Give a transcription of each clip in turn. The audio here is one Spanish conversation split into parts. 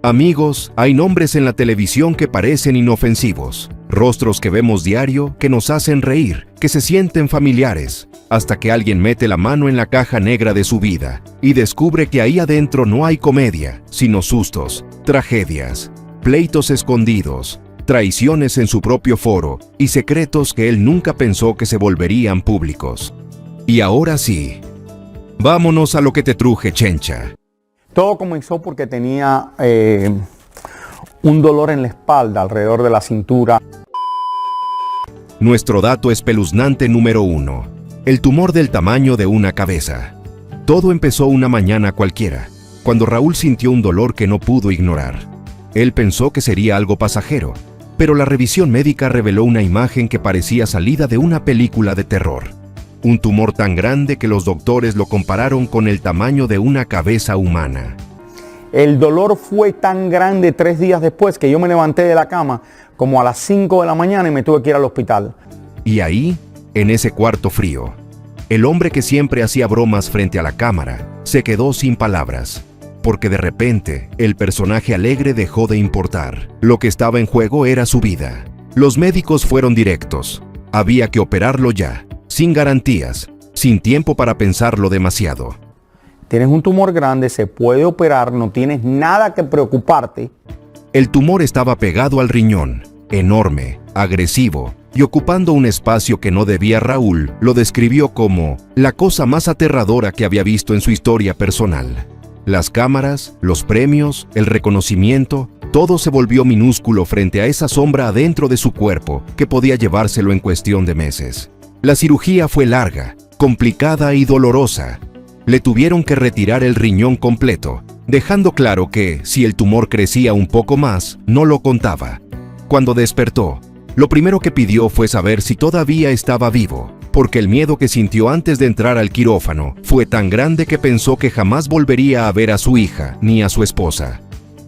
Amigos, hay nombres en la televisión que parecen inofensivos, rostros que vemos diario, que nos hacen reír, que se sienten familiares, hasta que alguien mete la mano en la caja negra de su vida y descubre que ahí adentro no hay comedia, sino sustos, tragedias, pleitos escondidos, traiciones en su propio foro y secretos que él nunca pensó que se volverían públicos. Y ahora sí, vámonos a lo que te truje, Chencha. Todo comenzó porque tenía un dolor en la espalda, alrededor de la cintura. Nuestro dato espeluznante número 1. El tumor del tamaño de una cabeza. Todo empezó una mañana cualquiera, cuando Raúl sintió un dolor que no pudo ignorar. Él pensó que sería algo pasajero, pero la revisión médica reveló una imagen que parecía salida de una película de terror. Un tumor tan grande que los doctores lo compararon con el tamaño de una cabeza humana. El dolor fue tan grande 3 días después que yo me levanté de la cama como a las 5 de la mañana y me tuve que ir al hospital. Y ahí, en ese cuarto frío, el hombre que siempre hacía bromas frente a la cámara se quedó sin palabras, porque de repente el personaje alegre dejó de importar. Lo que estaba en juego era su vida. Los médicos fueron directos. Había que operarlo ya, sin garantías, sin tiempo para pensarlo demasiado. Tienes un tumor grande, se puede operar, no tienes nada que preocuparte. El tumor estaba pegado al riñón, enorme, agresivo, y ocupando un espacio que no debía. Raúl lo describió como la cosa más aterradora que había visto en su historia personal. Las cámaras, los premios, el reconocimiento, todo se volvió minúsculo frente a esa sombra adentro de su cuerpo que podía llevárselo en cuestión de meses. La cirugía fue larga, complicada y dolorosa. Le tuvieron que retirar el riñón completo, dejando claro que, si el tumor crecía un poco más, no lo contaba. Cuando despertó, lo primero que pidió fue saber si todavía estaba vivo, porque el miedo que sintió antes de entrar al quirófano fue tan grande que pensó que jamás volvería a ver a su hija ni a su esposa.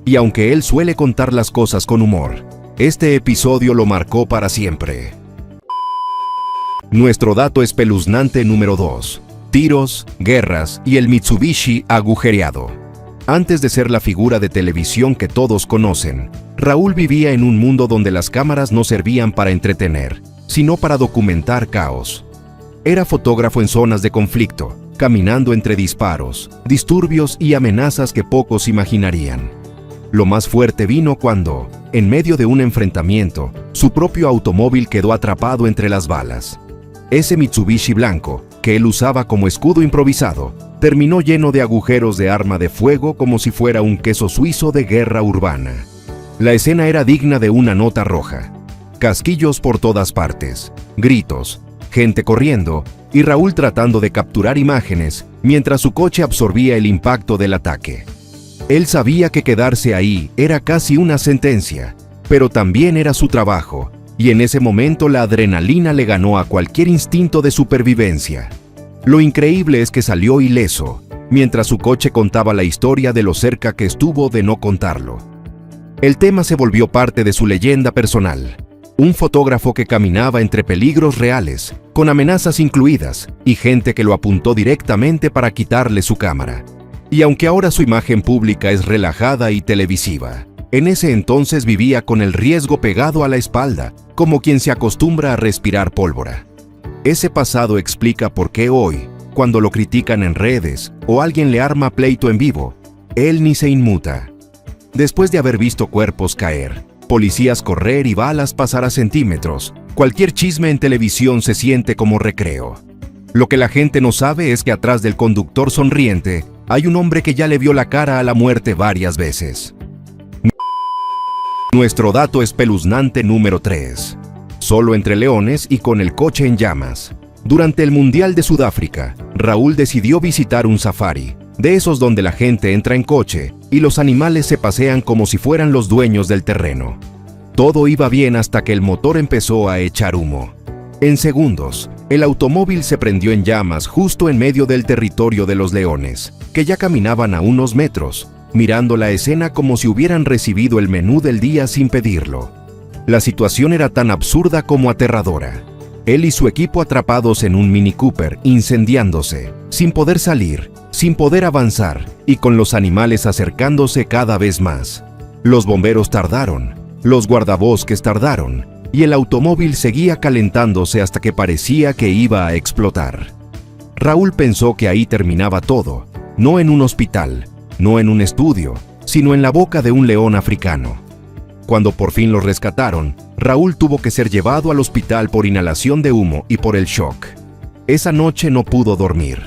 Y aunque él suele contar las cosas con humor, este episodio lo marcó para siempre. Nuestro dato espeluznante número 2. Tiros, guerras y el Mitsubishi agujereado. Antes de ser la figura de televisión que todos conocen, Raúl vivía en un mundo donde las cámaras no servían para entretener, sino para documentar caos. Era fotógrafo en zonas de conflicto, caminando entre disparos, disturbios y amenazas que pocos imaginarían. Lo más fuerte vino cuando, en medio de un enfrentamiento, su propio automóvil quedó atrapado entre las balas. Ese Mitsubishi blanco, que él usaba como escudo improvisado, terminó lleno de agujeros de arma de fuego como si fuera un queso suizo de guerra urbana. La escena era digna de una nota roja. Casquillos por todas partes, gritos, gente corriendo y Raúl tratando de capturar imágenes mientras su coche absorbía el impacto del ataque. Él sabía que quedarse ahí era casi una sentencia, pero también era su trabajo. Y en ese momento la adrenalina le ganó a cualquier instinto de supervivencia. Lo increíble es que salió ileso, mientras su coche contaba la historia de lo cerca que estuvo de no contarlo. El tema se volvió parte de su leyenda personal. Un fotógrafo que caminaba entre peligros reales, con amenazas incluidas, y gente que lo apuntó directamente para quitarle su cámara. Y aunque ahora su imagen pública es relajada y televisiva, en ese entonces vivía con el riesgo pegado a la espalda, como quien se acostumbra a respirar pólvora. Ese pasado explica por qué hoy, cuando lo critican en redes o alguien le arma pleito en vivo, él ni se inmuta. Después de haber visto cuerpos caer, policías correr y balas pasar a centímetros, cualquier chisme en televisión se siente como recreo. Lo que la gente no sabe es que atrás del conductor sonriente hay un hombre que ya le vio la cara a la muerte varias veces. Nuestro dato espeluznante número 3. Solo entre leones y con el coche en llamas. Durante el Mundial de Sudáfrica, Raúl decidió visitar un safari, de esos donde la gente entra en coche y los animales se pasean como si fueran los dueños del terreno. Todo iba bien hasta que el motor empezó a echar humo. En segundos, el automóvil se prendió en llamas justo en medio del territorio de los leones, que ya caminaban a unos metros, mirando la escena como si hubieran recibido el menú del día sin pedirlo. La situación era tan absurda como aterradora. Él y su equipo atrapados en un Mini Cooper, incendiándose, sin poder salir, sin poder avanzar, y con los animales acercándose cada vez más. Los bomberos tardaron, los guardabosques tardaron, y el automóvil seguía calentándose hasta que parecía que iba a explotar. Raúl pensó que ahí terminaba todo, no en un hospital, no en un estudio, sino en la boca de un león africano. Cuando por fin lo rescataron, Raúl tuvo que ser llevado al hospital por inhalación de humo y por el shock. Esa noche no pudo dormir.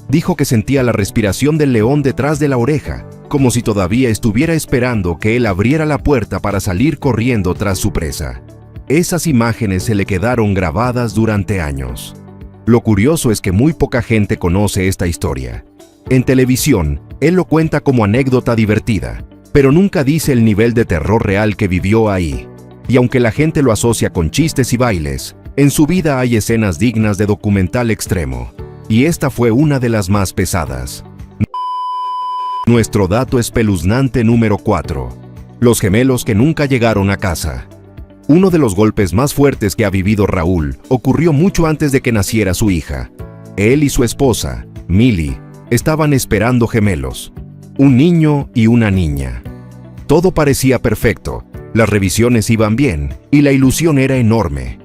Dijo que sentía la respiración del león detrás de la oreja, como si todavía estuviera esperando que él abriera la puerta para salir corriendo tras su presa. Esas imágenes se le quedaron grabadas durante años. Lo curioso es que muy poca gente conoce esta historia. En televisión, él lo cuenta como anécdota divertida, pero nunca dice el nivel de terror real que vivió ahí. Y aunque la gente lo asocia con chistes y bailes, en su vida hay escenas dignas de documental extremo. Y esta fue una de las más pesadas. Nuestro dato espeluznante número 4. Los gemelos que nunca llegaron a casa. Uno de los golpes más fuertes que ha vivido Raúl ocurrió mucho antes de que naciera su hija. Él y su esposa, Milly, estaban esperando gemelos, un niño y una niña. Todo parecía perfecto, las revisiones iban bien y la ilusión era enorme.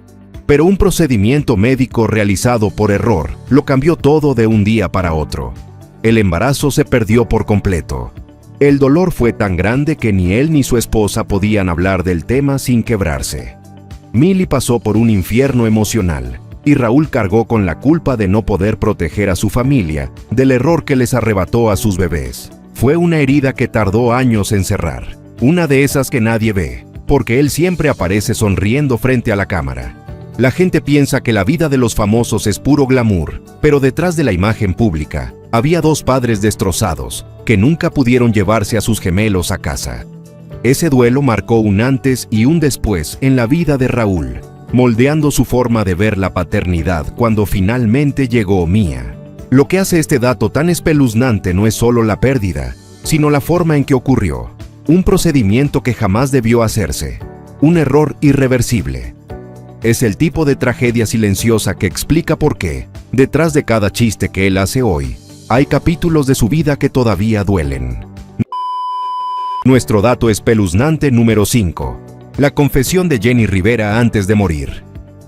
Pero un procedimiento médico realizado por error lo cambió todo de un día para otro. El embarazo se perdió por completo. El dolor fue tan grande que ni él ni su esposa podían hablar del tema sin quebrarse. Milly pasó por un infierno emocional y Raúl cargó con la culpa de no poder proteger a su familia del error que les arrebató a sus bebés. Fue una herida que tardó años en cerrar, una de esas que nadie ve, porque él siempre aparece sonriendo frente a la cámara. La gente piensa que la vida de los famosos es puro glamour, pero detrás de la imagen pública había dos padres destrozados que nunca pudieron llevarse a sus gemelos a casa. Ese duelo marcó un antes y un después en la vida de Raúl, moldeando su forma de ver la paternidad cuando finalmente llegó Mía. Lo que hace este dato tan espeluznante no es solo la pérdida, sino la forma en que ocurrió. Un procedimiento que jamás debió hacerse, un error irreversible. Es el tipo de tragedia silenciosa que explica por qué, detrás de cada chiste que él hace hoy, hay capítulos de su vida que todavía duelen. Nuestro dato espeluznante número 5. La confesión de Jenny Rivera antes de morir.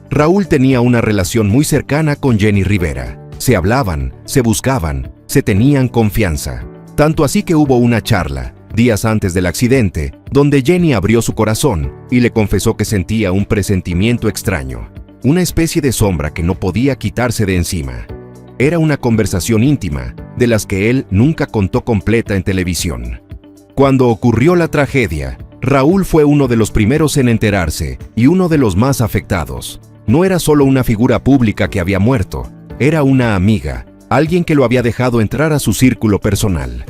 Raúl tenía una relación muy cercana con Jenny Rivera. Se hablaban, se buscaban, se tenían confianza. Tanto así que hubo una charla, días antes del accidente, donde Jenny abrió su corazón y le confesó que sentía un presentimiento extraño, una especie de sombra que no podía quitarse de encima. Era una conversación íntima, de las que él nunca contó completa en televisión. Cuando ocurrió la tragedia, Raúl fue uno de los primeros en enterarse y uno de los más afectados. No era solo una figura pública que había muerto, era una amiga, alguien que lo había dejado entrar a su círculo personal.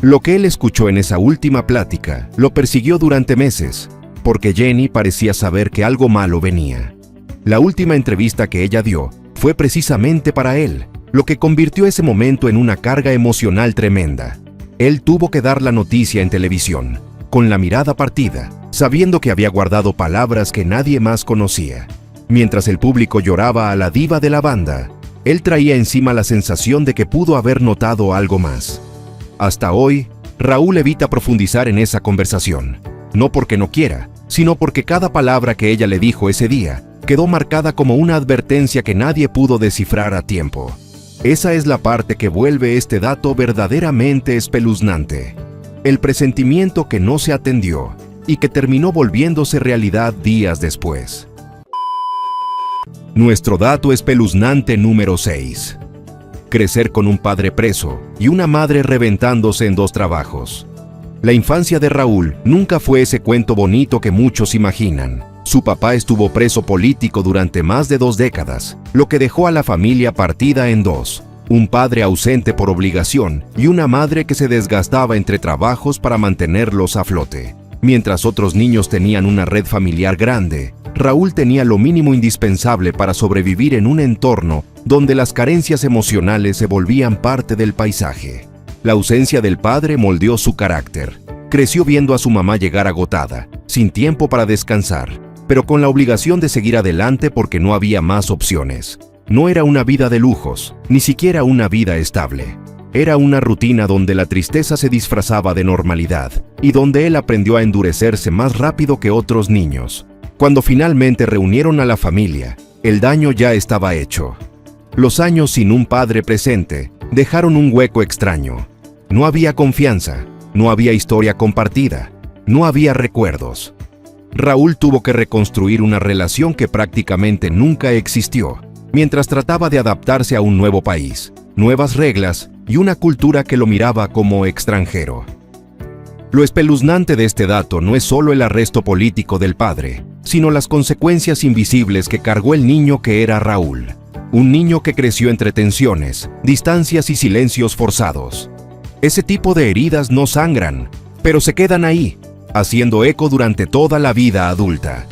Lo que él escuchó en esa última plática lo persiguió durante meses, porque Jenny parecía saber que algo malo venía. La última entrevista que ella dio fue precisamente para él, lo que convirtió ese momento en una carga emocional tremenda. Él tuvo que dar la noticia en televisión, con la mirada partida, sabiendo que había guardado palabras que nadie más conocía. Mientras el público lloraba a la diva de la banda, él traía encima la sensación de que pudo haber notado algo más. Hasta hoy, Raúl evita profundizar en esa conversación, no porque no quiera, sino porque cada palabra que ella le dijo ese día quedó marcada como una advertencia que nadie pudo descifrar a tiempo. Esa es la parte que vuelve este dato verdaderamente espeluznante. El presentimiento que no se atendió y que terminó volviéndose realidad días después. Nuestro dato espeluznante número 6. Crecer con un padre preso y una madre reventándose en 2 trabajos. La infancia de Raúl nunca fue ese cuento bonito que muchos imaginan. Su papá estuvo preso político durante más de 2 décadas, lo que dejó a la familia partida en 2. Un padre ausente por obligación y una madre que se desgastaba entre trabajos para mantenerlos a flote. Mientras otros niños tenían una red familiar grande, Raúl tenía lo mínimo indispensable para sobrevivir en un entorno donde las carencias emocionales se volvían parte del paisaje. La ausencia del padre moldeó su carácter. Creció viendo a su mamá llegar agotada, sin tiempo para descansar, pero con la obligación de seguir adelante porque no había más opciones. No era una vida de lujos, ni siquiera una vida estable. Era una rutina donde la tristeza se disfrazaba de normalidad y donde él aprendió a endurecerse más rápido que otros niños. Cuando finalmente reunieron a la familia, el daño ya estaba hecho. Los años sin un padre presente dejaron un hueco extraño. No había confianza, no había historia compartida, no había recuerdos. Raúl tuvo que reconstruir una relación que prácticamente nunca existió, mientras trataba de adaptarse a un nuevo país, nuevas reglas y una cultura que lo miraba como extranjero. Lo espeluznante de este dato no es solo el arresto político del padre, sino las consecuencias invisibles que cargó el niño que era Raúl. Un niño que creció entre tensiones, distancias y silencios forzados. Ese tipo de heridas no sangran, pero se quedan ahí, haciendo eco durante toda la vida adulta.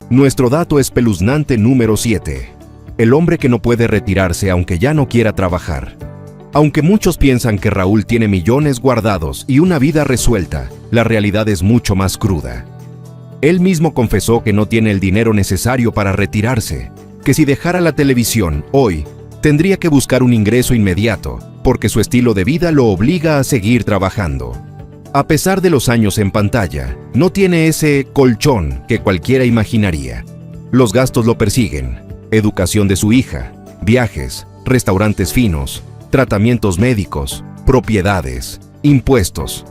Nuestro dato espeluznante número 7. El hombre que no puede retirarse aunque ya no quiera trabajar. Aunque muchos piensan que Raúl tiene millones guardados y una vida resuelta, la realidad es mucho más cruda. Él mismo confesó que no tiene el dinero necesario para retirarse, que si dejara la televisión hoy, tendría que buscar un ingreso inmediato, porque su estilo de vida lo obliga a seguir trabajando. A pesar de los años en pantalla, no tiene ese colchón que cualquiera imaginaría. Los gastos lo persiguen: educación de su hija, viajes, restaurantes finos, tratamientos médicos, propiedades, impuestos.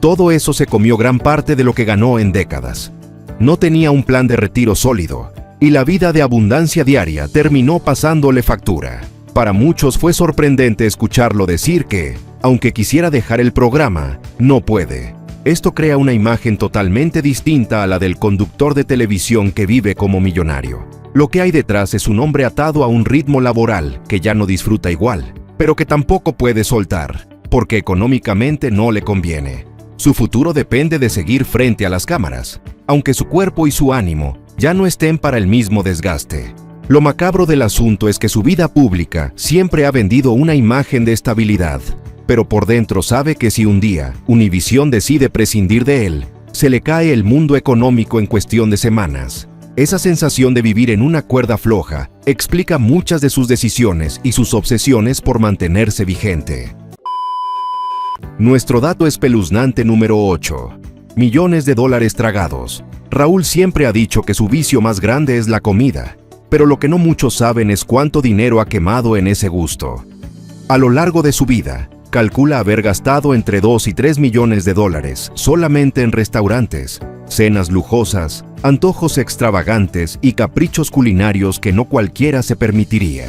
Todo eso se comió gran parte de lo que ganó en décadas. No tenía un plan de retiro sólido, y la vida de abundancia diaria terminó pasándole factura. Para muchos fue sorprendente escucharlo decir que, aunque quisiera dejar el programa, no puede. Esto crea una imagen totalmente distinta a la del conductor de televisión que vive como millonario. Lo que hay detrás es un hombre atado a un ritmo laboral que ya no disfruta igual, pero que tampoco puede soltar, porque económicamente no le conviene. Su futuro depende de seguir frente a las cámaras, aunque su cuerpo y su ánimo ya no estén para el mismo desgaste. Lo macabro del asunto es que su vida pública siempre ha vendido una imagen de estabilidad, pero por dentro sabe que si un día Univisión decide prescindir de él, se le cae el mundo económico en cuestión de semanas. Esa sensación de vivir en una cuerda floja explica muchas de sus decisiones y sus obsesiones por mantenerse vigente. Nuestro dato espeluznante número 8. Millones de dólares tragados. Raúl siempre ha dicho que su vicio más grande es la comida, pero lo que no muchos saben es cuánto dinero ha quemado en ese gusto. A lo largo de su vida, calcula haber gastado entre 2 y 3 millones de dólares solamente en restaurantes, cenas lujosas, antojos extravagantes y caprichos culinarios que no cualquiera se permitiría.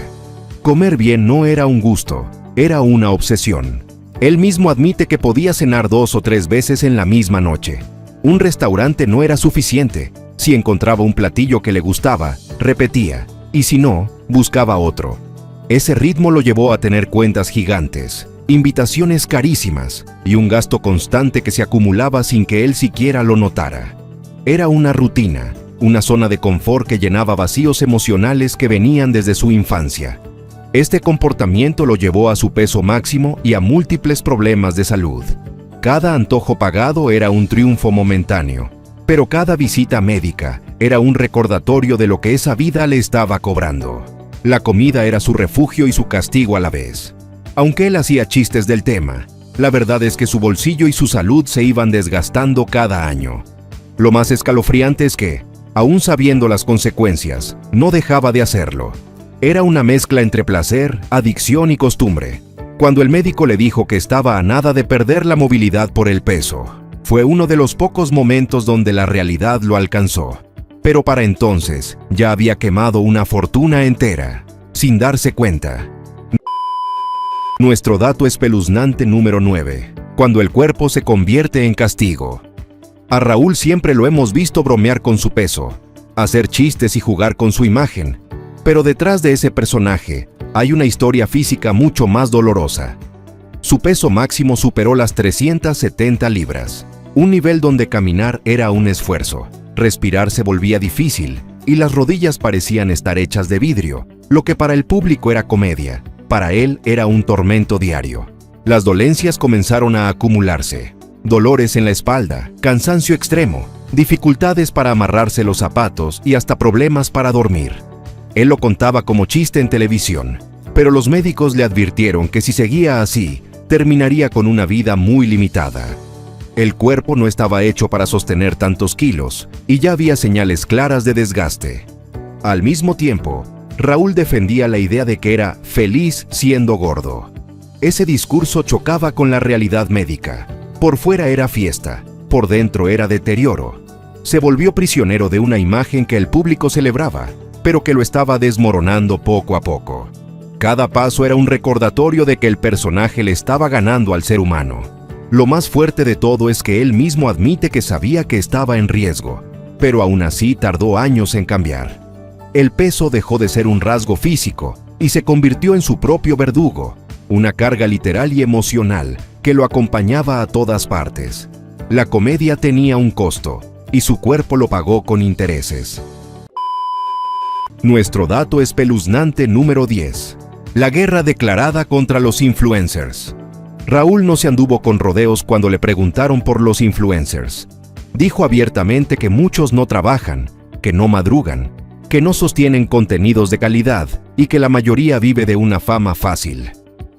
Comer bien no era un gusto, era una obsesión. Él mismo admite que podía cenar 2 o 3 veces en la misma noche. Un restaurante no era suficiente. Si encontraba un platillo que le gustaba, repetía, y si no, buscaba otro. Ese ritmo lo llevó a tener cuentas gigantes, invitaciones carísimas y un gasto constante que se acumulaba sin que él siquiera lo notara. Era una rutina, una zona de confort que llenaba vacíos emocionales que venían desde su infancia. Este comportamiento lo llevó a su peso máximo y a múltiples problemas de salud. Cada antojo pagado era un triunfo momentáneo, pero cada visita médica era un recordatorio de lo que esa vida le estaba cobrando. La comida era su refugio y su castigo a la vez. Aunque él hacía chistes del tema, la verdad es que su bolsillo y su salud se iban desgastando cada año. Lo más escalofriante es que, aún sabiendo las consecuencias, no dejaba de hacerlo. Era una mezcla entre placer, adicción y costumbre. Cuando el médico le dijo que estaba a nada de perder la movilidad por el peso, fue uno de los pocos momentos donde la realidad lo alcanzó. Pero para entonces, ya había quemado una fortuna entera, sin darse cuenta. Nuestro dato espeluznante número 9. Cuando el cuerpo se convierte en castigo. A Raúl siempre lo hemos visto bromear con su peso, hacer chistes y jugar con su imagen. Pero detrás de ese personaje, hay una historia física mucho más dolorosa. Su peso máximo superó las 370 libras, un nivel donde caminar era un esfuerzo, respirar se volvía difícil y las rodillas parecían estar hechas de vidrio. Lo que para el público era comedia, para él era un tormento diario. Las dolencias comenzaron a acumularse. Dolores en la espalda, cansancio extremo, dificultades para amarrarse los zapatos y hasta problemas para dormir. Él lo contaba como chiste en televisión. pero los médicos le advirtieron que si seguía así, terminaría con una vida muy limitada. El cuerpo no estaba hecho para sostener tantos kilos y ya había señales claras de desgaste. Al mismo tiempo, Raúl defendía la idea de que era feliz siendo gordo. Ese discurso chocaba con la realidad médica. Por fuera era fiesta, por dentro era deterioro. Se volvió prisionero de una imagen que el público celebraba, pero que lo estaba desmoronando poco a poco. Cada paso era un recordatorio de que el personaje le estaba ganando al ser humano. Lo más fuerte de todo es que él mismo admite que sabía que estaba en riesgo, pero aún así tardó años en cambiar. El peso dejó de ser un rasgo físico y se convirtió en su propio verdugo, una carga literal y emocional que lo acompañaba a todas partes. La comedia tenía un costo y su cuerpo lo pagó con intereses. Nuestro dato espeluznante número 10. La guerra declarada contra los influencers. Raúl no se anduvo con rodeos cuando le preguntaron por los influencers. Dijo abiertamente que muchos no trabajan, que no madrugan, que no sostienen contenidos de calidad y que la mayoría vive de una fama fácil.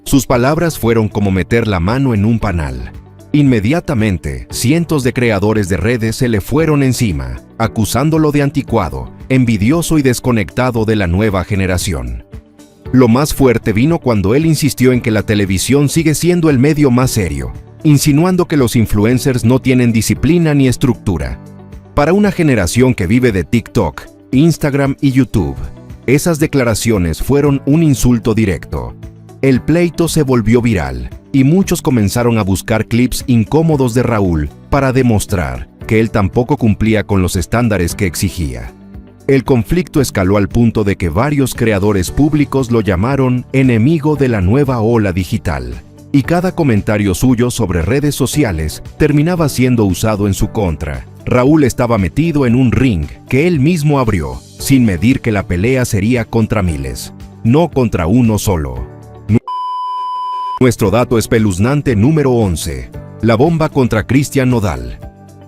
Sus palabras fueron como meter la mano en un panal. Inmediatamente, cientos de creadores de redes se le fueron encima, acusándolo de anticuado, envidioso y desconectado de la nueva generación. Lo más fuerte vino cuando él insistió en que la televisión sigue siendo el medio más serio, insinuando que los influencers no tienen disciplina ni estructura. Para una generación que vive de TikTok, Instagram y YouTube, esas declaraciones fueron un insulto directo. El pleito se volvió viral y muchos comenzaron a buscar clips incómodos de Raúl para demostrar que él tampoco cumplía con los estándares que exigía. El conflicto escaló al punto de que varios creadores públicos lo llamaron enemigo de la nueva ola digital, y cada comentario suyo sobre redes sociales terminaba siendo usado en su contra. Raúl estaba metido en un ring que él mismo abrió, sin medir que la pelea sería contra miles, no contra uno solo. Nuestro dato espeluznante número 11. La bomba contra Cristian Nodal.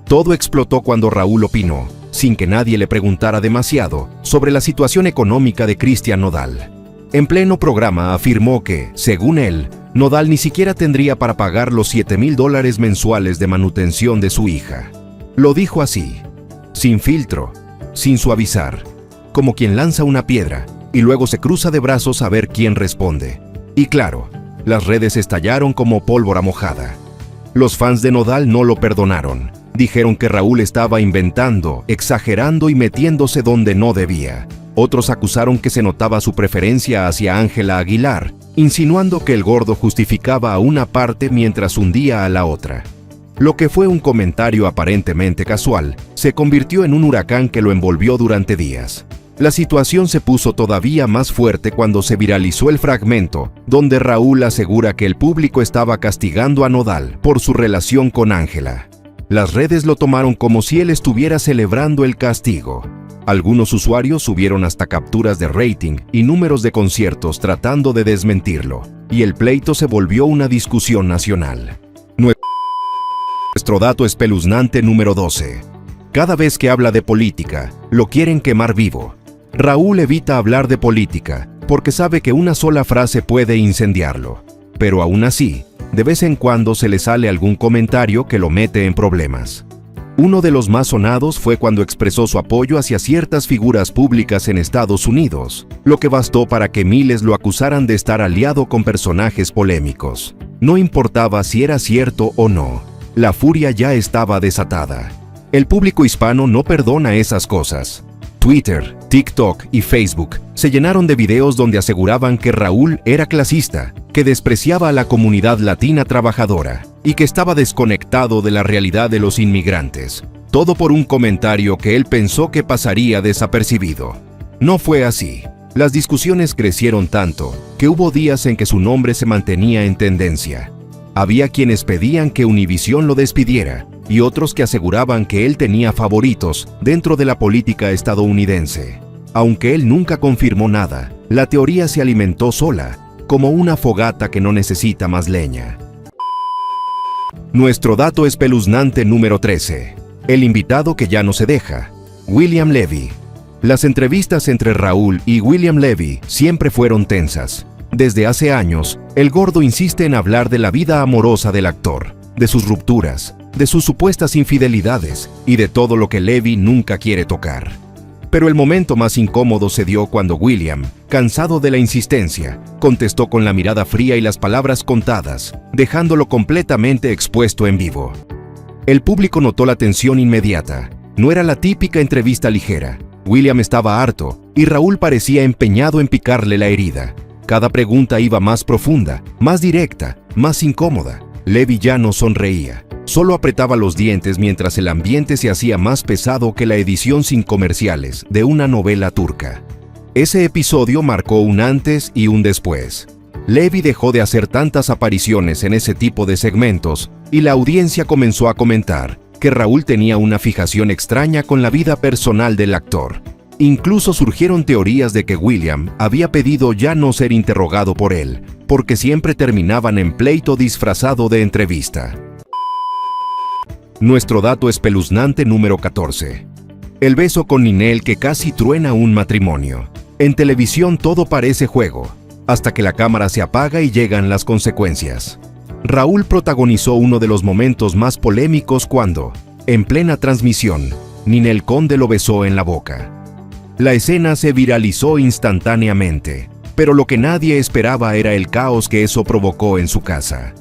Todo explotó cuando Raúl opinó, sin que nadie le preguntara demasiado, sobre la situación económica de Cristian Nodal. En pleno programa afirmó que, según él, Nodal ni siquiera tendría para pagar los $7,000 mensuales de manutención de su hija. Lo dijo así, sin filtro, sin suavizar, como quien lanza una piedra y luego se cruza de brazos a ver quién responde. Y claro, las redes estallaron como pólvora mojada. Los fans de Nodal no lo perdonaron. Dijeron que Raúl estaba inventando, exagerando y metiéndose donde no debía. Otros acusaron que se notaba su preferencia hacia Ángela Aguilar, insinuando que el gordo justificaba a una parte mientras hundía a la otra. Lo que fue un comentario aparentemente casual, se convirtió en un huracán que lo envolvió durante días. La situación se puso todavía más fuerte cuando se viralizó el fragmento, donde Raúl asegura que el público estaba castigando a Nodal por su relación con Ángela. Las redes lo tomaron como si él estuviera celebrando el castigo. Algunos usuarios subieron hasta capturas de rating y números de conciertos tratando de desmentirlo, y el pleito se volvió una discusión nacional. Nuestro dato espeluznante número 12. Cada vez que habla de política, lo quieren quemar vivo. Raúl evita hablar de política porque sabe que una sola frase puede incendiarlo, pero aún así, de vez en cuando se le sale algún comentario que lo mete en problemas. Uno de los más sonados fue cuando expresó su apoyo hacia ciertas figuras públicas en Estados Unidos, lo que bastó para que miles lo acusaran de estar aliado con personajes polémicos. No importaba si era cierto o no, la furia ya estaba desatada. El público hispano no perdona esas cosas. Twitter, TikTok y Facebook se llenaron de videos donde aseguraban que Raúl era clasista, que despreciaba a la comunidad latina trabajadora y que estaba desconectado de la realidad de los inmigrantes. Todo por un comentario que él pensó que pasaría desapercibido. No fue así. Las discusiones crecieron tanto que hubo días en que su nombre se mantenía en tendencia. Había quienes pedían que Univisión lo despidiera y otros que aseguraban que él tenía favoritos dentro de la política estadounidense. Aunque él nunca confirmó nada, la teoría se alimentó sola, como una fogata que no necesita más leña. Nuestro dato espeluznante número 13. El invitado que ya no se deja. William Levy. Las entrevistas entre Raúl y William Levy siempre fueron tensas. Desde hace años, el gordo insiste en hablar de la vida amorosa del actor, de sus rupturas, de sus supuestas infidelidades y de todo lo que Levy nunca quiere tocar. Pero el momento más incómodo se dio cuando William, cansado de la insistencia, contestó con la mirada fría y las palabras contadas, dejándolo completamente expuesto en vivo. El público notó la tensión inmediata. No era la típica entrevista ligera. William estaba harto y Raúl parecía empeñado en picarle la herida. Cada pregunta iba más profunda, más directa, más incómoda. Levy ya no sonreía. Solo apretaba los dientes mientras el ambiente se hacía más pesado que la edición sin comerciales de una novela turca. Ese episodio marcó un antes y un después. Levy dejó de hacer tantas apariciones en ese tipo de segmentos y la audiencia comenzó a comentar que Raúl tenía una fijación extraña con la vida personal del actor. Incluso surgieron teorías de que William había pedido ya no ser interrogado por él, porque siempre terminaban en pleito disfrazado de entrevista. Nuestro dato espeluznante número 14. El beso con Ninel que casi truena un matrimonio. En televisión todo parece juego, hasta que la cámara se apaga y llegan las consecuencias. Raúl protagonizó uno de los momentos más polémicos cuando, en plena transmisión, Ninel Conde lo besó en la boca. La escena se viralizó instantáneamente, pero lo que nadie esperaba era el caos que eso provocó en su casa.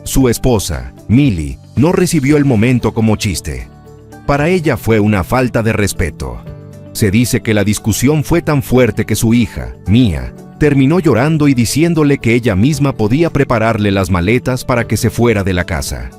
Su esposa, Millie, no recibió el momento como chiste. Para ella fue una falta de respeto. Se dice que la discusión fue tan fuerte que su hija, Mia, terminó llorando y diciéndole que ella misma podía prepararle las maletas para que se fuera de la casa.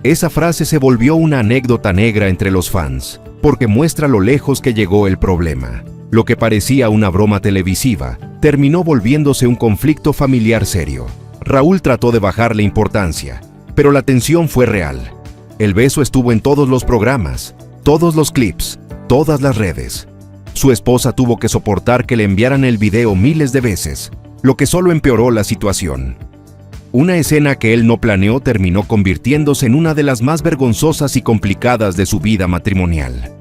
Esa frase se volvió una anécdota negra entre los fans, porque muestra lo lejos que llegó el problema. Lo que parecía una broma televisiva, terminó volviéndose un conflicto familiar serio. Raúl trató de bajarle importancia, pero la tensión fue real. El beso estuvo en todos los programas, todos los clips, todas las redes. Su esposa tuvo que soportar que le enviaran el video miles de veces, lo que solo empeoró la situación. Una escena que él no planeó terminó convirtiéndose en una de las más vergonzosas y complicadas de su vida matrimonial.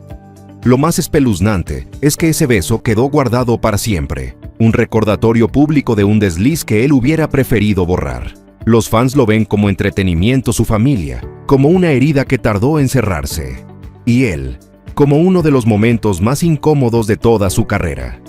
Lo más espeluznante es que ese beso quedó guardado para siempre, un recordatorio público de un desliz que él hubiera preferido borrar. Los fans lo ven como entretenimiento su familia, como una herida que tardó en cerrarse. Y él, como uno de los momentos más incómodos de toda su carrera.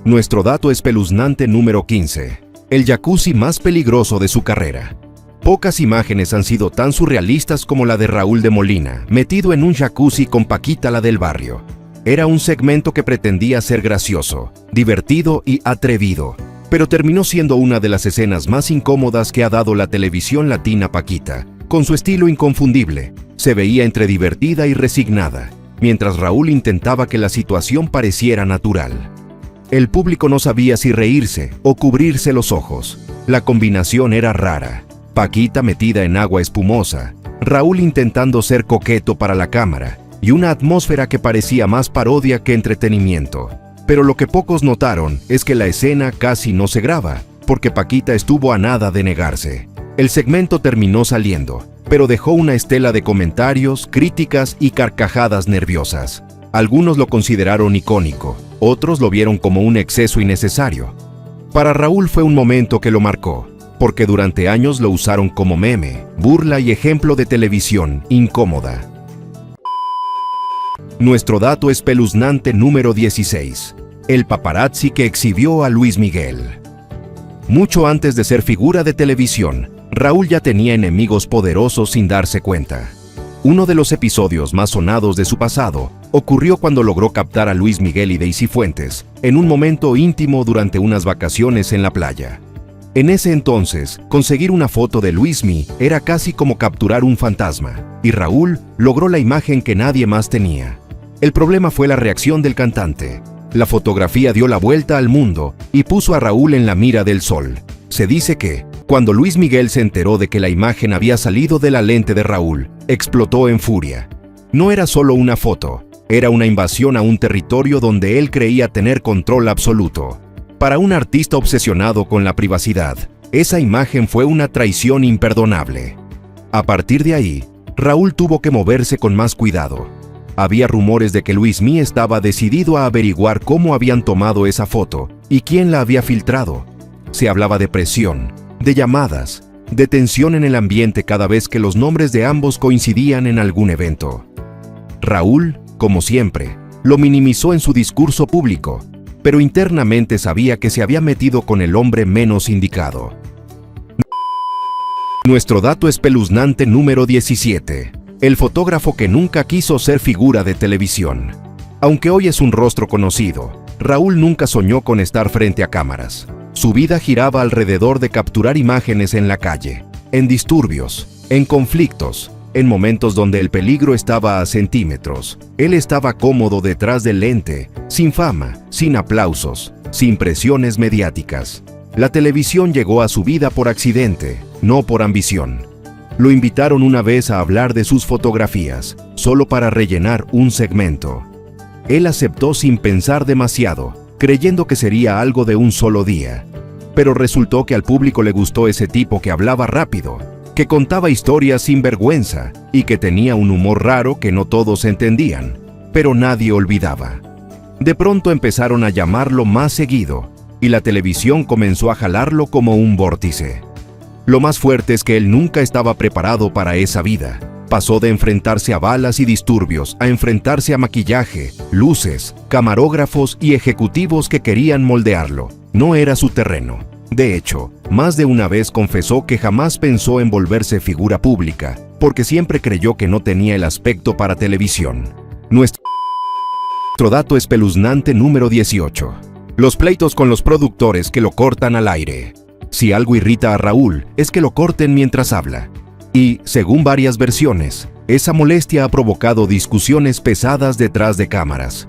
Nuestro dato espeluznante número 15. El jacuzzi más peligroso de su carrera. Pocas imágenes han sido tan surrealistas como la de Raúl de Molina, metido en un jacuzzi con Paquita la del barrio. Era un segmento que pretendía ser gracioso, divertido y atrevido, pero terminó siendo una de las escenas más incómodas que ha dado la televisión latina. Paquita, con su estilo inconfundible, se veía entre divertida y resignada, mientras Raúl intentaba que la situación pareciera natural. El público no sabía si reírse o cubrirse los ojos. La combinación era rara. Paquita metida en agua espumosa, Raúl intentando ser coqueto para la cámara, y una atmósfera que parecía más parodia que entretenimiento. Pero lo que pocos notaron es que la escena casi no se graba, porque Paquita estuvo a nada de negarse. El segmento terminó saliendo, pero dejó una estela de comentarios, críticas y carcajadas nerviosas. Algunos lo consideraron icónico, otros lo vieron como un exceso innecesario. Para Raúl fue un momento que lo marcó, porque durante años lo usaron como meme, burla y ejemplo de televisión incómoda. Nuestro dato espeluznante número 16. El paparazzi que exhibió a Luis Miguel. Mucho antes de ser figura de televisión, Raúl ya tenía enemigos poderosos sin darse cuenta. Uno de los episodios más sonados de su pasado ocurrió cuando logró captar a Luis Miguel y Daisy Fuentes en un momento íntimo durante unas vacaciones en la playa. En ese entonces, conseguir una foto de Luismi era casi como capturar un fantasma, y Raúl logró la imagen que nadie más tenía. El problema fue la reacción del cantante. La fotografía dio la vuelta al mundo y puso a Raúl en la mira del sol. Se dice que, cuando Luis Miguel se enteró de que la imagen había salido de la lente de Raúl, explotó en furia. No era solo una foto, era una invasión a un territorio donde él creía tener control absoluto. Para un artista obsesionado con la privacidad, esa imagen fue una traición imperdonable. A partir de ahí, Raúl tuvo que moverse con más cuidado. Había rumores de que Luismi estaba decidido a averiguar cómo habían tomado esa foto ¿Y quién la había filtrado? Se hablaba de presión, de llamadas, de tensión en el ambiente cada vez que los nombres de ambos coincidían en algún evento. Raúl, como siempre, lo minimizó en su discurso público, pero internamente sabía que se había metido con el hombre menos indicado. Nuestro dato espeluznante número 17. El fotógrafo que nunca quiso ser figura de televisión. Aunque hoy es un rostro conocido, Raúl nunca soñó con estar frente a cámaras. Su vida giraba alrededor de capturar imágenes en la calle, en disturbios, en conflictos, en momentos donde el peligro estaba a centímetros. Él estaba cómodo detrás del lente, sin fama, sin aplausos, sin presiones mediáticas. La televisión llegó a su vida por accidente, no por ambición. Lo invitaron una vez a hablar de sus fotografías, solo para rellenar un segmento. Él aceptó sin pensar demasiado, creyendo que sería algo de un solo día. Pero resultó que al público le gustó ese tipo que hablaba rápido, que contaba historias sin vergüenza y que tenía un humor raro que no todos entendían, pero nadie olvidaba. De pronto empezaron a llamarlo más seguido y la televisión comenzó a jalarlo como un vórtice. Lo más fuerte es que él nunca estaba preparado para esa vida. Pasó de enfrentarse a balas y disturbios a enfrentarse a maquillaje, luces, camarógrafos y ejecutivos que querían moldearlo. No era su terreno. De hecho, más de una vez confesó que jamás pensó en volverse figura pública, porque siempre creyó que no tenía el aspecto para televisión. Nuestro dato espeluznante número 18. Los pleitos con los productores que lo cortan al aire. Si algo irrita a Raúl, es que lo corten mientras habla. Y, según varias versiones, esa molestia ha provocado discusiones pesadas detrás de cámaras.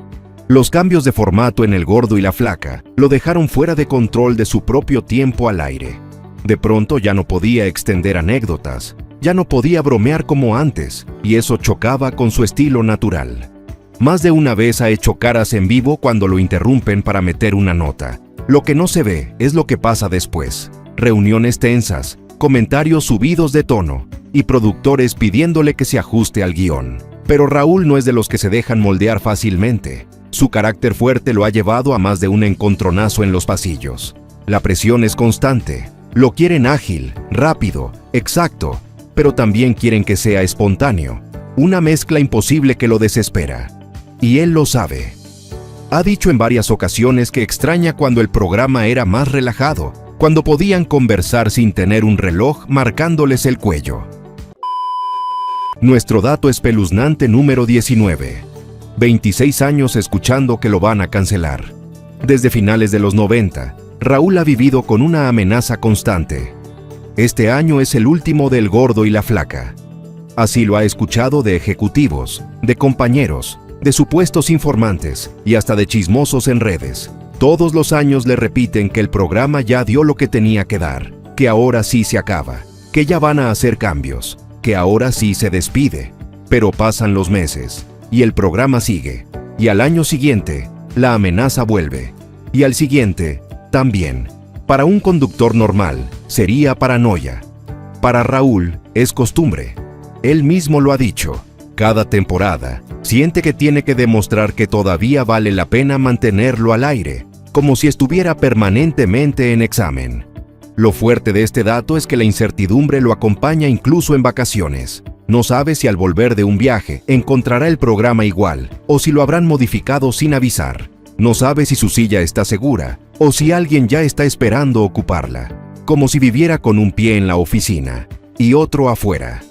Los cambios de formato en El Gordo y la Flaca lo dejaron fuera de control de su propio tiempo al aire. De pronto ya no podía extender anécdotas, ya no podía bromear como antes, y eso chocaba con su estilo natural. Más de una vez ha hecho caras en vivo cuando lo interrumpen para meter una nota. Lo que no se ve es lo que pasa después. Reuniones tensas, comentarios subidos de tono y productores pidiéndole que se ajuste al guión. Pero Raúl no es de los que se dejan moldear fácilmente. Su carácter fuerte lo ha llevado a más de un encontronazo en los pasillos. La presión es constante. Lo quieren ágil, rápido, exacto, pero también quieren que sea espontáneo. Una mezcla imposible que lo desespera. Y él lo sabe. Ha dicho en varias ocasiones que extraña cuando el programa era más relajado, cuando podían conversar sin tener un reloj marcándoles el cuello. Nuestro dato espeluznante número 19. 26 años escuchando que lo van a cancelar. Desde finales de los 90, Raúl ha vivido con una amenaza constante. Este año es el último de El Gordo y la Flaca. Así lo ha escuchado de ejecutivos, de compañeros, de supuestos informantes y hasta de chismosos en redes. Todos los años le repiten que el programa ya dio lo que tenía que dar, que ahora sí se acaba, que ya van a hacer cambios, que ahora sí se despide. Pero pasan los meses, y el programa sigue, y al año siguiente, la amenaza vuelve, y al siguiente, también. Para un conductor normal, sería paranoia. Para Raúl, es costumbre. Él mismo lo ha dicho. Cada temporada, siente que tiene que demostrar que todavía vale la pena mantenerlo al aire, como si estuviera permanentemente en examen. Lo fuerte de este dato es que la incertidumbre lo acompaña incluso en vacaciones. No sabe si al volver de un viaje encontrará el programa igual, o si lo habrán modificado sin avisar. No sabe si su silla está segura, o si alguien ya está esperando ocuparla, como si viviera con un pie en la oficina y otro afuera.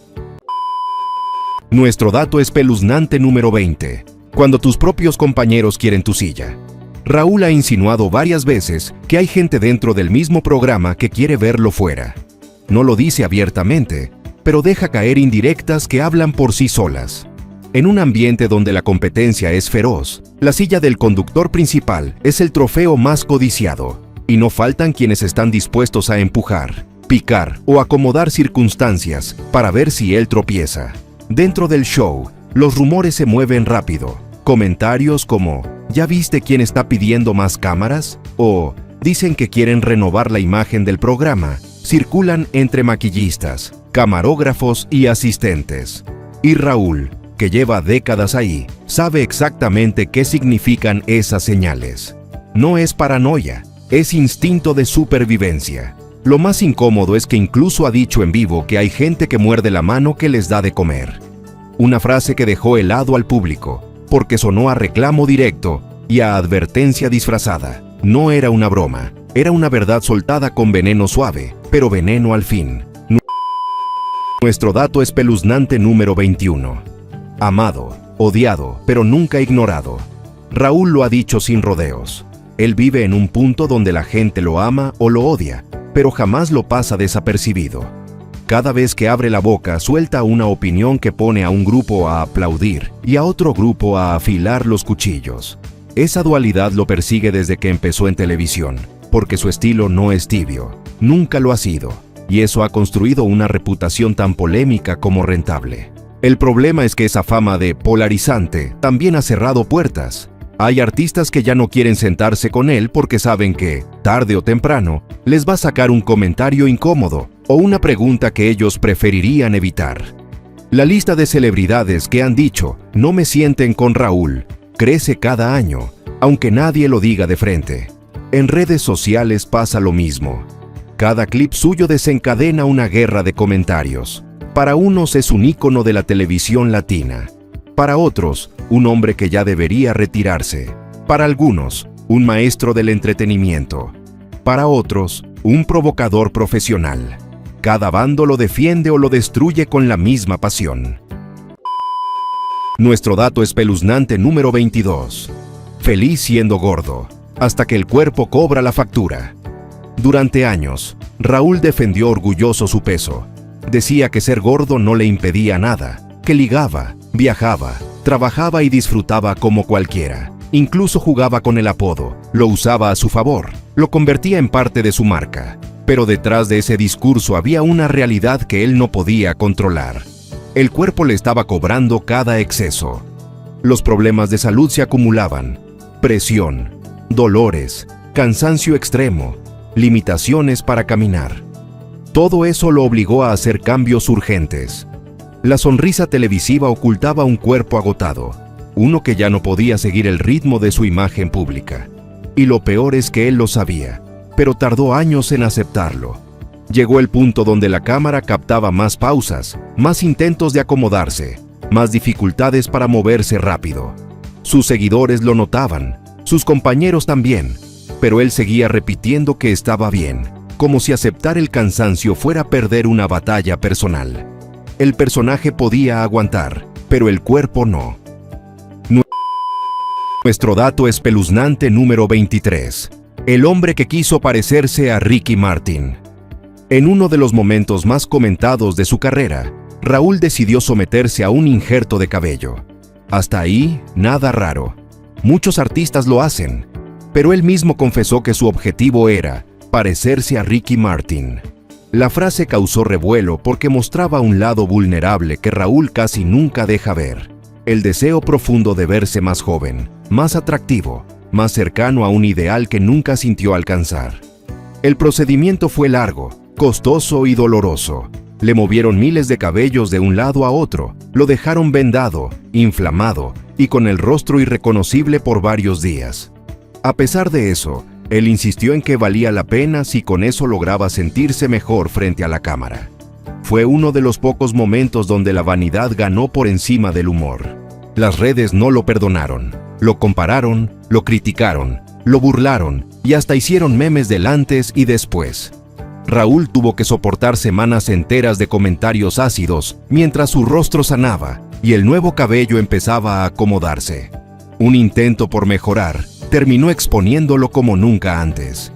Nuestro dato espeluznante número 20. Cuando tus propios compañeros quieren tu silla. Raúl ha insinuado varias veces que hay gente dentro del mismo programa que quiere verlo fuera. No lo dice abiertamente, pero deja caer indirectas que hablan por sí solas. En un ambiente donde la competencia es feroz, la silla del conductor principal es el trofeo más codiciado, y no faltan quienes están dispuestos a empujar, picar o acomodar circunstancias para ver si él tropieza. Dentro del show, los rumores se mueven rápido. Comentarios como ¿ya viste quién está pidiendo más cámaras? O dicen que quieren renovar la imagen del programa. Circulan entre maquillistas, camarógrafos y asistentes. Y Raúl, que lleva décadas ahí, sabe exactamente qué significan esas señales. No es paranoia, Es instinto de supervivencia. Lo más incómodo es que incluso ha dicho en vivo que hay gente que muerde la mano que les da de comer. Una frase que dejó helado al público, porque sonó a reclamo directo y a advertencia disfrazada. No era una broma, era una verdad soltada con veneno suave, pero veneno al fin. Nuestro dato espeluznante número 21. Amado, odiado, pero nunca ignorado. Raúl lo ha dicho sin rodeos. Él vive en un punto donde la gente lo ama o lo odia, pero jamás lo pasa desapercibido. Cada vez que abre la boca, suelta una opinión que pone a un grupo a aplaudir y a otro grupo a afilar los cuchillos. Esa dualidad lo persigue desde que empezó en televisión, porque su estilo no es tibio, nunca lo ha sido, y eso ha construido una reputación tan polémica como rentable. El problema es que esa fama de polarizante también ha cerrado puertas. Hay artistas que ya no quieren sentarse con él porque saben que, tarde o temprano, les va a sacar un comentario incómodo o una pregunta que ellos preferirían evitar. La lista de celebridades que han dicho "no me sienten con Raúl" crece cada año, aunque nadie lo diga de frente. En redes sociales pasa lo mismo. Cada clip suyo desencadena una guerra de comentarios. Para unos es un ícono de la televisión latina. Para otros, un hombre que ya debería retirarse. Para algunos, un maestro del entretenimiento. Para otros, un provocador profesional. Cada bando lo defiende o lo destruye con la misma pasión. Nuestro dato espeluznante número 22. Feliz siendo gordo, hasta que el cuerpo cobra la factura. Durante años, Raúl defendió orgulloso su peso. Decía que ser gordo no le impedía nada, que ligaba, viajaba, trabajaba y disfrutaba como cualquiera. Incluso jugaba con el apodo, lo usaba a su favor, lo convertía en parte de su marca. Pero detrás de ese discurso había una realidad que él no podía controlar. El cuerpo le estaba cobrando cada exceso. Los problemas de salud se acumulaban. Presión, dolores, cansancio extremo, limitaciones para caminar. Todo eso lo obligó a hacer cambios urgentes. La sonrisa televisiva ocultaba un cuerpo agotado, uno que ya no podía seguir el ritmo de su imagen pública. Y lo peor es que él lo sabía, pero tardó años en aceptarlo. Llegó el punto donde la cámara captaba más pausas, más intentos de acomodarse, más dificultades para moverse rápido. Sus seguidores lo notaban, sus compañeros también, pero él seguía repitiendo que estaba bien, como si aceptar el cansancio fuera perder una batalla personal. El personaje podía aguantar, pero el cuerpo no. Nuestro dato espeluznante número 23. El hombre que quiso parecerse a Ricky Martin. En uno de los momentos más comentados de su carrera, Raúl decidió someterse a un injerto de cabello. Hasta ahí, nada raro. Muchos artistas lo hacen, pero él mismo confesó que su objetivo era parecerse a Ricky Martin. La frase causó revuelo porque mostraba un lado vulnerable que Raúl casi nunca deja ver. El deseo profundo de verse más joven, más atractivo, más cercano a un ideal que nunca sintió alcanzar. El procedimiento fue largo, costoso y doloroso. Le movieron miles de cabellos de un lado a otro, lo dejaron vendado, inflamado y con el rostro irreconocible por varios días. A pesar de eso, él insistió en que valía la pena si con eso lograba sentirse mejor frente a la cámara. Fue uno de los pocos momentos donde la vanidad ganó por encima del humor. Las redes no lo perdonaron, lo compararon, lo criticaron, lo burlaron y hasta hicieron memes del antes y después. Raúl tuvo que soportar semanas enteras de comentarios ácidos mientras su rostro sanaba y el nuevo cabello empezaba a acomodarse. Un intento por mejorar terminó exponiéndolo como nunca antes.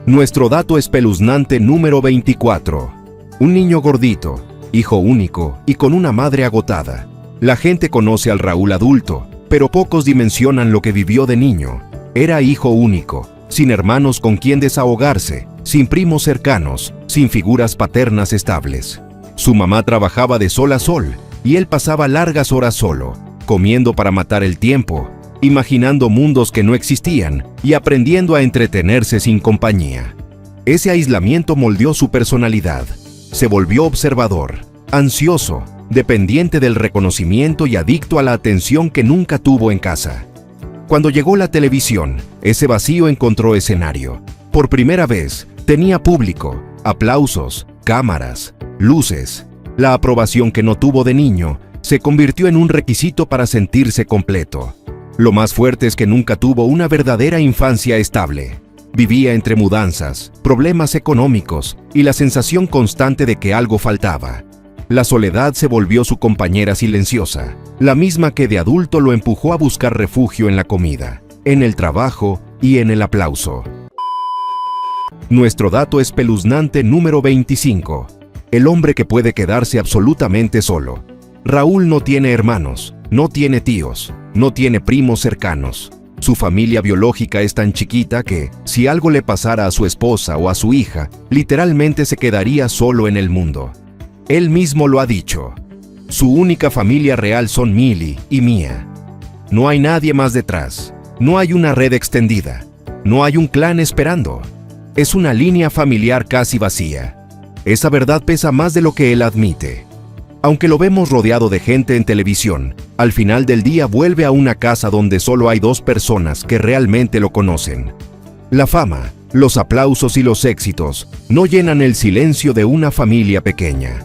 Nuestro dato espeluznante número 24. Un niño gordito, hijo único y con una madre agotada. La gente conoce al Raúl adulto, pero pocos dimensionan lo que vivió de niño. Era hijo único, sin hermanos con quien desahogarse, sin primos cercanos, sin figuras paternas estables. Su mamá trabajaba de sol a sol y él pasaba largas horas solo, comiendo para matar el tiempo, imaginando mundos que no existían y aprendiendo a entretenerse sin compañía. Ese aislamiento moldeó su personalidad. Se volvió observador, ansioso, dependiente del reconocimiento y adicto a la atención que nunca tuvo en casa. Cuando llegó la televisión, ese vacío encontró escenario. Por primera vez, tenía público, aplausos, cámaras, luces. La aprobación que no tuvo de niño se convirtió en un requisito para sentirse completo. Lo más fuerte es que nunca tuvo una verdadera infancia estable. Vivía entre mudanzas, problemas económicos y la sensación constante de que algo faltaba. La soledad se volvió su compañera silenciosa, la misma que de adulto lo empujó a buscar refugio en la comida, en el trabajo y en el aplauso. Nuestro dato espeluznante número 25. El hombre que puede quedarse absolutamente solo. Raúl no tiene hermanos, no tiene tíos, no tiene primos cercanos. Su familia biológica es tan chiquita que, si algo le pasara a su esposa o a su hija, literalmente se quedaría solo en el mundo. Él mismo lo ha dicho. Su única familia real son Milly y Mia. No hay nadie más detrás. No hay una red extendida. No hay un clan esperando. Es una línea familiar casi vacía. Esa verdad pesa más de lo que él admite. Aunque lo vemos rodeado de gente en televisión, al final del día vuelve a una casa donde solo hay dos personas que realmente lo conocen. La fama, los aplausos y los éxitos no llenan el silencio de una familia pequeña.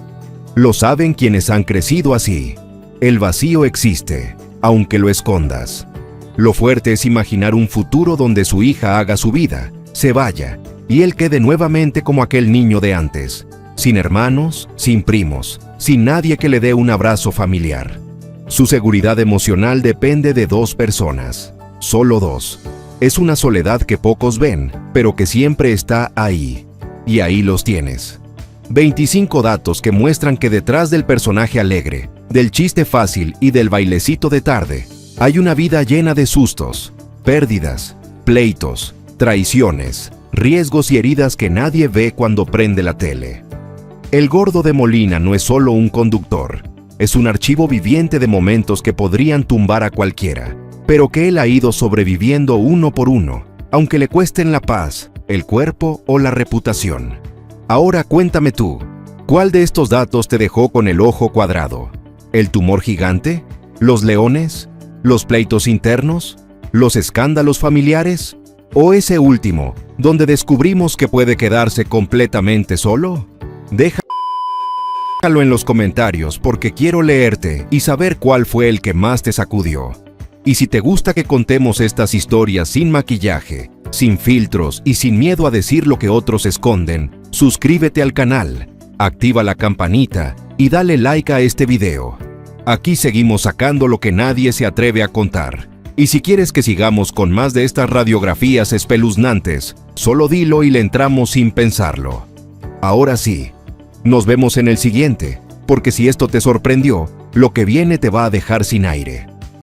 Lo saben quienes han crecido así. El vacío existe, aunque lo escondas. Lo fuerte es imaginar un futuro donde su hija haga su vida, se vaya, y él quede nuevamente como aquel niño de antes, sin hermanos, sin primos, sin nadie que le dé un abrazo familiar. Su seguridad emocional depende de dos personas, solo dos. Es una soledad que pocos ven, pero que siempre está ahí. Y ahí los tienes. 25 datos que muestran que detrás del personaje alegre, del chiste fácil y del bailecito de tarde, hay una vida llena de sustos, pérdidas, pleitos, traiciones, riesgos y heridas que nadie ve cuando prende la tele. El Gordo de Molina no es solo un conductor, es un archivo viviente de momentos que podrían tumbar a cualquiera, pero que él ha ido sobreviviendo uno por uno, aunque le cuesten la paz, el cuerpo o la reputación. Ahora cuéntame tú, ¿cuál de estos datos te dejó con el ojo cuadrado? ¿El tumor gigante? ¿Los leones? ¿Los pleitos internos? ¿Los escándalos familiares? ¿O ese último, donde descubrimos que puede quedarse completamente solo? Déjalo en los comentarios porque quiero leerte y saber cuál fue el que más te sacudió. Y si te gusta que contemos estas historias sin maquillaje, sin filtros y sin miedo a decir lo que otros esconden, suscríbete al canal, activa la campanita y dale like a este video. Aquí seguimos sacando lo que nadie se atreve a contar. Y si quieres que sigamos con más de estas radiografías espeluznantes, solo dilo y le entramos sin pensarlo. Ahora sí, nos vemos en el siguiente, porque si esto te sorprendió, lo que viene te va a dejar sin aire.